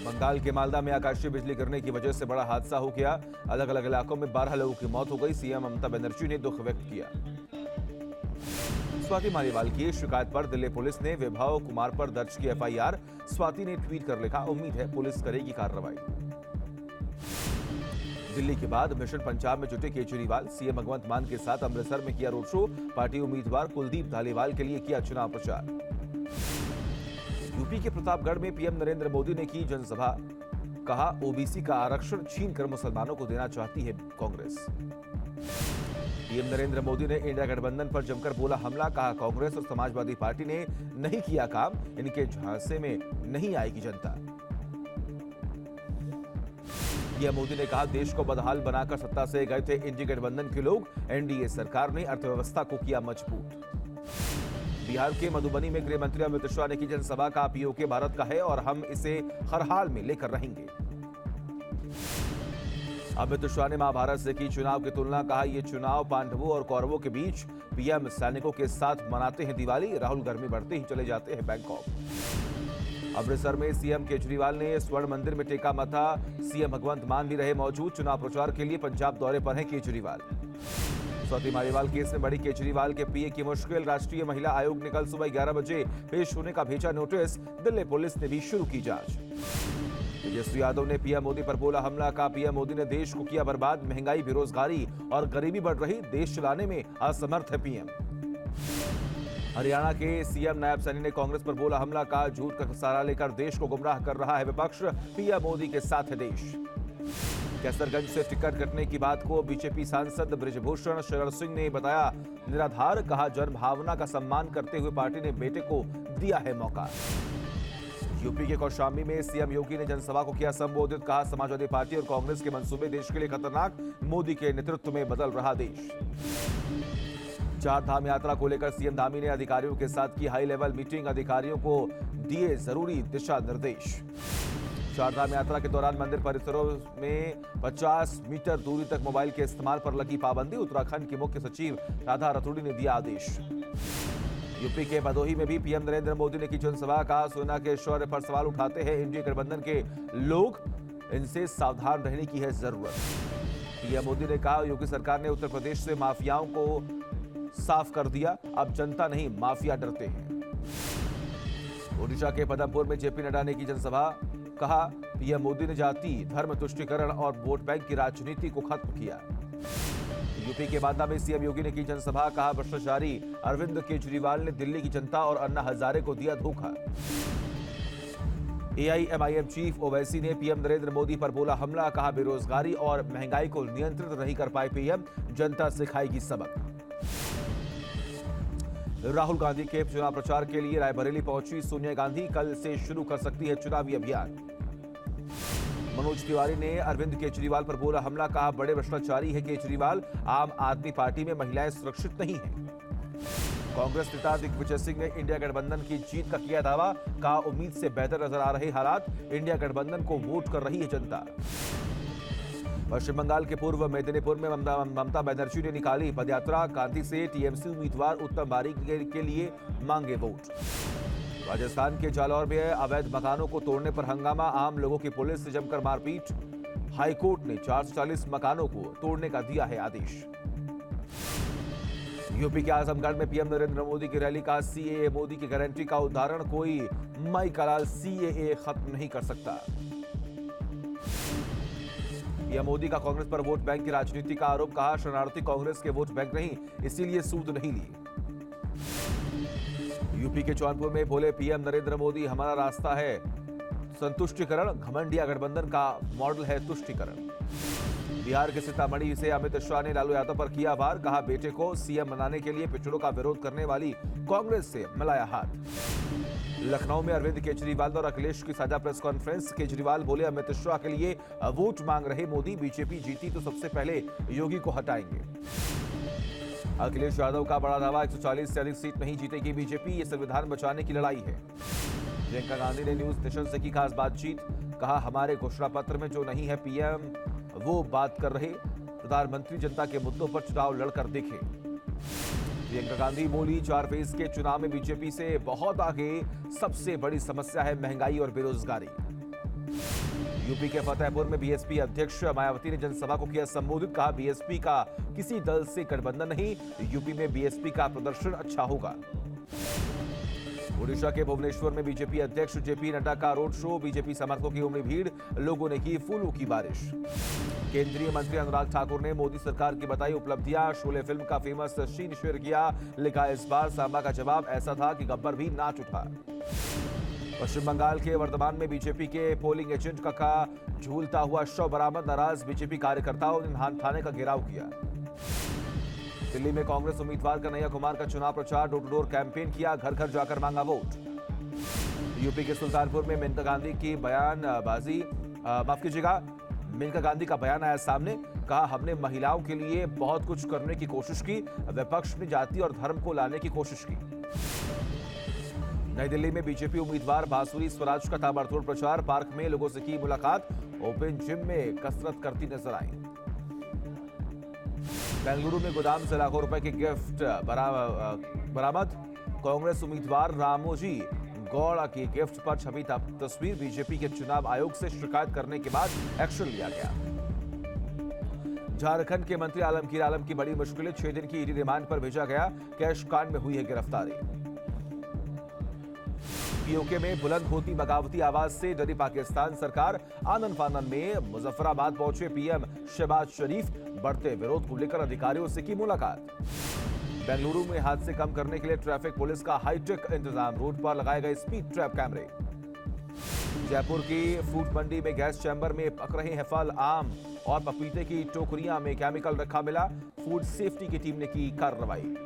बंगाल के मालदा में आकाशीय बिजली गिरने की वजह से बड़ा हादसा हो गया। अलग अलग इलाकों में 12 लोगों की मौत हो गई। सीएम ममता बनर्जी ने दुख व्यक्त किया। स्वाति मालीवाल की शिकायत पर दिल्ली पुलिस ने विभव कुमार पर दर्ज की एफआईआर। स्वाति ने ट्वीट कर लिखा, उम्मीद है पुलिस करेगी कार्रवाई। दिल्ली के बाद मिशन पंजाब में जुटे केजरीवाल। सीएम भगवंत मान के साथ अमृतसर में किया रोड शो। पार्टी उम्मीदवार कुलदीप धालीवाल के लिए किया चुनाव प्रचार। यूपी के प्रतापगढ़ में पीएम नरेंद्र मोदी ने की जनसभा। कहा, ओबीसी का आरक्षण छीनकर मुसलमानों को देना चाहती है कांग्रेस। पीएम नरेंद्र मोदी ने इंडिया गठबंधन पर जमकर बोला हमला। कहा, कांग्रेस और समाजवादी पार्टी ने नहीं किया काम, इनके झांसे में नहीं आएगी जनता। पीएम मोदी ने कहा, देश को बदहाल बनाकर सत्ता से गए थे इंडिया गठबंधन के लोग। एनडीए सरकार ने अर्थव्यवस्था को किया मजबूत। बिहार के मधुबनी में गृह मंत्री अमित शाह ने की जनसभा। का पीओके भारत का है और हम इसे हर हाल में लेकर रहेंगे। अमित शाह ने महाभारत से की चुनाव की तुलना। कहा, यह चुनाव पांडवों और कौरवों के बीच। पीएम सैनिकों के साथ मनाते हैं दिवाली। राहुल गर्मी बढ़ते ही चले जाते हैं बैंकॉक। अमृतसर में सीएम केजरीवाल ने स्वर्ण मंदिर में टेका माथा। सीएम भगवंत मान भी रहे मौजूद। चुनाव प्रचार के लिए पंजाब दौरे पर हैं केजरीवाल। स्वाति मालीवाल केस में बड़ी केजरीवाल के पीए की मुश्किल। राष्ट्रीय महिला आयोग ने कल सुबह 11 बजे पेश होने का भेजा नोटिस। दिल्ली पुलिस ने भी शुरू की जांच। तेजस्वी यादव ने पीएम मोदी पर बोला हमला। का पीएम मोदी ने देश को किया बर्बाद। महंगाई, बेरोजगारी और गरीबी बढ़ रही, देश चलाने में असमर्थ है पीएम। हरियाणा के सीएम नायब सैनी ने कांग्रेस पर बोला हमला। का झूठ का सहारा लेकर देश को गुमराह कर रहा है विपक्ष। पीएम मोदी के साथ है देश। कैसरगंज से टिकट कटने की बात को बीजेपी सांसद बृजभूषण शरण सिंह ने बताया निराधार। कहा, जनभावना का सम्मान करते हुए पार्टी ने बेटे को दिया है मौका। यूपी के कौशाम्बी में सीएम योगी ने जनसभा को किया संबोधित। कहा, समाजवादी पार्टी और कांग्रेस के मंसूबे देश के लिए खतरनाक। मोदी के नेतृत्व में बदल रहा देश। चार धाम यात्रा को लेकर सीएम धामी ने अधिकारियों के साथ की हाई लेवल मीटिंग। अधिकारियों को दिए जरूरी दिशा निर्देश। चारधाम यात्रा के दौरान मंदिर परिसरों में 50 मीटर दूरी तक मोबाइल के इस्तेमाल पर लगी पाबंदी। उत्तराखंड के मुख्य सचिव राधा रतूड़ी ने दिया आदेश। यूपी के भदोही में भी पीएम नरेंद्र मोदी ने की जनसभा। कहा, सेना के शौर्य पर सवाल उठाते हैं इंडिया गठबंधन के लोग, इनसे सावधान रहने की है जरूरत। पीएम मोदी ने कहा, योगी सरकार ने उत्तर प्रदेश से माफियाओं को साफ कर दिया। अब जनता नहीं माफिया डरते हैं। ओडिशा के पदमपुर में जेपी नड्डा ने की जनसभा। कहा, पीएम मोदी ने जाति, धर्म तुष्टीकरण और वोट बैंक की राजनीति को खत्म किया। यूपी के बांदा में सीएम योगी ने की जनसभा। कहा, भ्रष्टाचारी अरविंद केजरीवाल ने दिल्ली की जनता और अन्ना हजारे को दिया धोखा। एआईएमआईएम चीफ ओवैसी ने पीएम नरेंद्र मोदी पर बोला हमला। कहा, बेरोजगारी और महंगाई को नियंत्रित नहीं कर पाए पीएम, जनता सिखाएगी सबक। राहुल गांधी के चुनाव प्रचार के लिए रायबरेली पहुंची सोनिया गांधी। कल से शुरू कर सकती है चुनावी अभियान। मनोज तिवारी ने अरविंद केजरीवाल पर बोला हमला। कहा, बड़े भ्रष्टाचारी है केजरीवाल। आम आदमी पार्टी में महिलाएं सुरक्षित नहीं हैं। कांग्रेस नेता दिग्विजय सिंह ने इंडिया गठबंधन की जीत का किया दावा। कहा, उम्मीद से बेहतर नजर आ रहे हालात। इंडिया गठबंधन को वोट कर रही है जनता। पश्चिम बंगाल के पूर्व मेदिनीपुर में ममता बनर्जी ने निकाली पदयात्रा। गांधी से टीएमसी उम्मीदवार उत्तम बारिक के लिए मांगे वोट। राजस्थान के जालौर में अवैध मकानों को तोड़ने पर हंगामा। आम लोगों की पुलिस से जमकर मारपीट। हाईकोर्ट ने 440 मकानों को तोड़ने का दिया है आदेश। यूपी के आजमगढ़ में पीएम नरेंद्र मोदी की रैली। का सीएए मोदी की गारंटी का उदाहरण। कोई मई कलाल सीएए खत्म नहीं कर सकता। पीएम मोदी का कांग्रेस पर वोट बैंक की राजनीति का आरोप। कहा, शरणार्थी कांग्रेस के वोट बैंक नहीं, इसीलिए सूद नहीं ली। यूपी के जौनपुर में बोले पीएम नरेंद्र मोदी, हमारा रास्ता है संतुष्टिकरण। घमंडिया गठबंधन का मॉडल है तुष्टिकरण। बिहार के सीतामढ़ी से अमित शाह ने लालू यादव पर किया वार। कहा, बेटे को सीएम बनाने के लिए पिछड़ों का विरोध करने वाली कांग्रेस से मिलाया हाथ। लखनऊ में अरविंद केजरीवाल और अखिलेश की साझा प्रेस कॉन्फ्रेंस। केजरीवाल बोले, अमित शाह के लिए वोट मांग रहे मोदी। बीजेपी जीती तो सबसे पहले योगी को हटाएंगे। अखिलेश यादव का बड़ा दावा, 140 से अधिक सीट नहीं जीतेगी बीजेपी। ये संविधान बचाने की लड़ाई है। प्रियंका गांधी ने न्यूज नेशन से की खास बातचीत। कहा, हमारे घोषणा पत्र में जो नहीं है पीएम वो बात कर रहे। प्रधानमंत्री जनता के मुद्दों पर चुनाव लड़कर देखे। प्रियंका गांधी बोली, 4 फेज के चुनाव में बीजेपी से बहुत आगे। सबसे बड़ी समस्या है महंगाई और बेरोजगारी। यूपी के फतेहपुर में बीएसपी अध्यक्ष मायावती ने जनसभा को किया संबोधित। कहा बीएसपी का किसी दल से गठबंधन नहीं, यूपी में बीएसपी का प्रदर्शन अच्छा होगा। ओडिशा के भुवनेश्वर में बीजेपी अध्यक्ष जेपी नड्डा का रोड शो। बीजेपी समर्थकों की उमड़ी भीड़, लोगों ने की फूलों की बारिश। केंद्रीय मंत्री अनुराग ठाकुर ने मोदी सरकार की बताई उपलब्धियां। शोले फिल्म का फेमस सीन शेयर किया। लिखा इस बार सांबा का जवाब ऐसा था कि गब्बर भी नाच उठा। पश्चिम बंगाल के वर्धमान में बीजेपी के पोलिंग एजेंट का झूलता हुआ शव बरामद। नाराज बीजेपी कार्यकर्ताओं ने थाने का घेराव किया। दिल्ली में कांग्रेस उम्मीदवार कन्हैया कुमार का चुनाव प्रचार। डोर टू डोर कैंपेन किया, घर घर जाकर मांगा वोट। यूपी के सुल्तानपुर में मेनका गांधी की बयानबाजी, मेनका गांधी का बयान आया सामने। कहा हमने महिलाओं के लिए बहुत कुछ करने की कोशिश की, विपक्ष ने जाति और धर्म को लाने की कोशिश की। नई दिल्ली में बीजेपी उम्मीदवार बांसुरी स्वराज का ताबड़तोड़ प्रचार। पार्क में लोगों से की मुलाकात। ओपन जिम में कसरत करती नजर आई। बेंगलुरु में गोदाम से लाखों रुपए के गिफ्ट बरामद। कांग्रेस उम्मीदवार रामोजी गौड़ा की गिफ्ट पर छपी तस्वीर। बीजेपी के चुनाव आयोग से शिकायत करने के बाद एक्शन लिया गया। झारखंड के मंत्री आलमगीर आलम की बड़ी मुश्किलें, 6 दिन की ईडी रिमांड पर भेजा गया। कैश कांड में हुई है गिरफ्तारी। पीओके में बुलंद होती बगावती आवाज से डरी पाकिस्तान सरकार। आनन फानन में मुजफ्फराबाद पहुंचे पीएम शहबाज शरीफ। बढ़ते विरोध को लेकर अधिकारियों से की मुलाकात। बेंगलुरु में हादसे कम करने के लिए ट्रैफिक पुलिस का हाईटेक इंतजाम। रोड पर लगाए गए स्पीड ट्रैप कैमरे। जयपुर की फूड मंडी में गैस चैम्बर में पक रहे हैं फल। आम और पपीते की टोकरियां में केमिकल रखा मिला। फूड सेफ्टी की टीम ने की कार्रवाई।